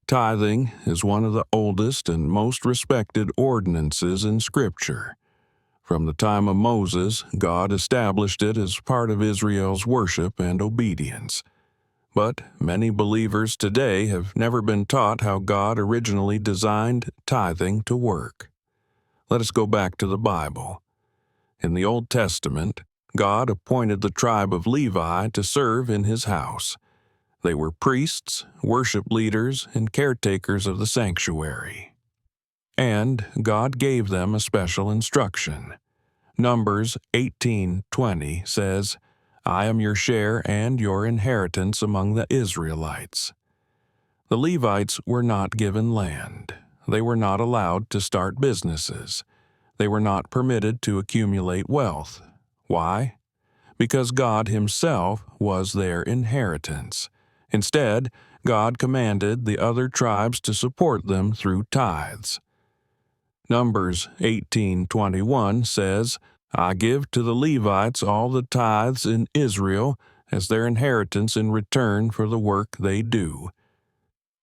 Tithing is one of the oldest and most respected ordinances in Scripture. From the time of Moses, God established it as part of Israel's worship and obedience. But many believers today have never been taught how God originally designed tithing to work. Let us go back to the Bible. In the Old Testament, God appointed the tribe of Levi to serve in His house. They were priests, worship leaders, and caretakers of the sanctuary. And God gave them a special instruction. Numbers 18:20 says, "I am your share and your inheritance among the Israelites." The Levites were not given land. They were not allowed to start businesses. They were not permitted to accumulate wealth. Why? Because God Himself was their inheritance. Instead, God commanded the other tribes to support them through tithes. Numbers 18:21 says, "I give to the Levites all the tithes in Israel as their inheritance in return for the work they do."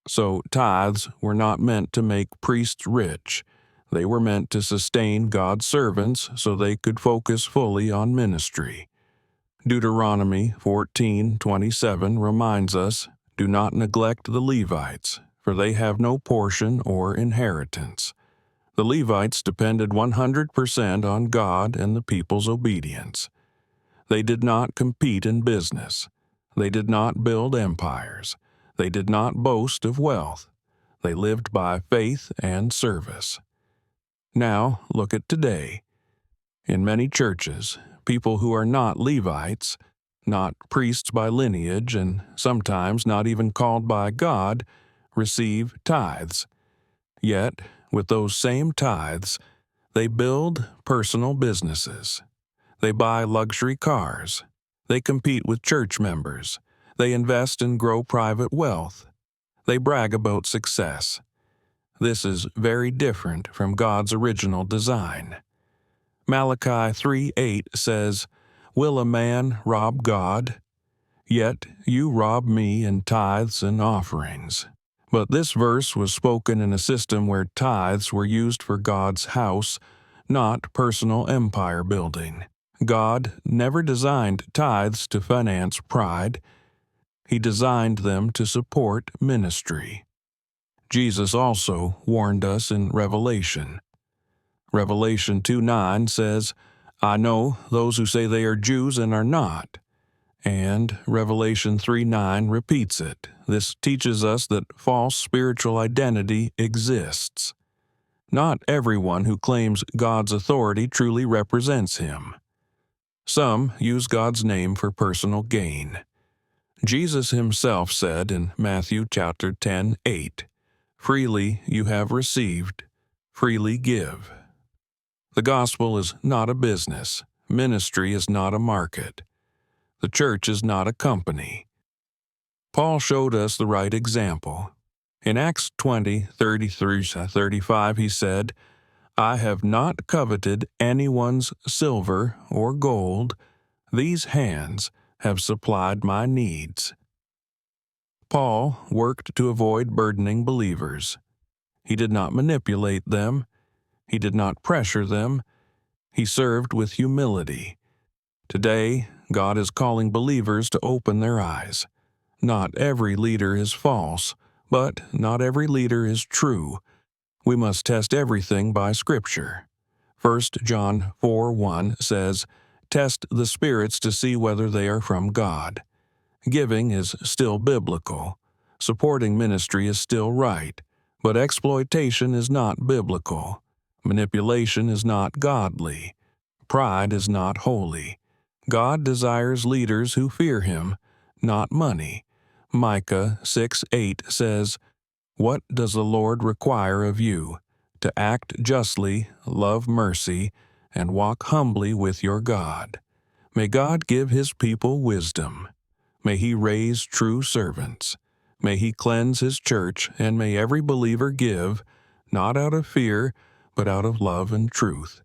So tithes were not meant to make priests rich. They were meant to sustain God's servants so they could focus fully on ministry. Deuteronomy 14:27 reminds us, "Do not neglect the Levites, for they have no portion or inheritance." The Levites depended 100% on God and the people's obedience. They did not compete in business. They did not build empires. They did not boast of wealth. They lived by faith and service. Now, look at today. In many churches, people who are not Levites, not priests by lineage, and sometimes not even called by God, receive tithes. Yet, with those same tithes, they build personal businesses. They buy luxury cars. They compete with church members. They invest and grow private wealth. They brag about success. This is very different from God's original design. Malachi 3:8 says, "Will a man rob God? Yet you rob me in tithes and offerings." But this verse was spoken in a system where tithes were used for God's house, not personal empire building. God never designed tithes to finance pride. He designed them to support ministry. Jesus also warned us in Revelation. Revelation 2:9 says, "I know those who say they are Jews and are not." And Revelation 3:9 repeats it. This teaches us that false spiritual identity exists. Not everyone who claims God's authority truly represents Him. Some use God's name for personal gain. Jesus Himself said in Matthew chapter 10:8, "Freely you have received, freely give." The gospel is not a business. Ministry is not a market. The church is not a company. Paul showed us the right example. In Acts 20:33-35 he said, "I have not coveted anyone's silver or gold. These hands have supplied my needs." Paul worked to avoid burdening believers. He did not manipulate them. He did not pressure them. He served with humility. Today, God is calling believers to open their eyes. Not every leader is false, but not every leader is true. We must test everything by Scripture. 1 John 4:1 says, "Test the spirits to see whether they are from God." Giving is still biblical. Supporting ministry is still right. But exploitation is not biblical. Manipulation is not godly. Pride is not holy. God desires leaders who fear Him, not money. Micah 6:8 says, "What does the Lord require of you? To act justly, love mercy, and walk humbly with your God." May God give His people wisdom. May He raise true servants. May He cleanse His church, and may every believer give, not out of fear, but out of love and truth.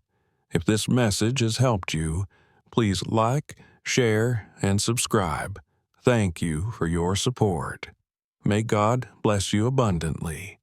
If this message has helped you, please like, share, and subscribe. Thank you for your support. May God bless you abundantly.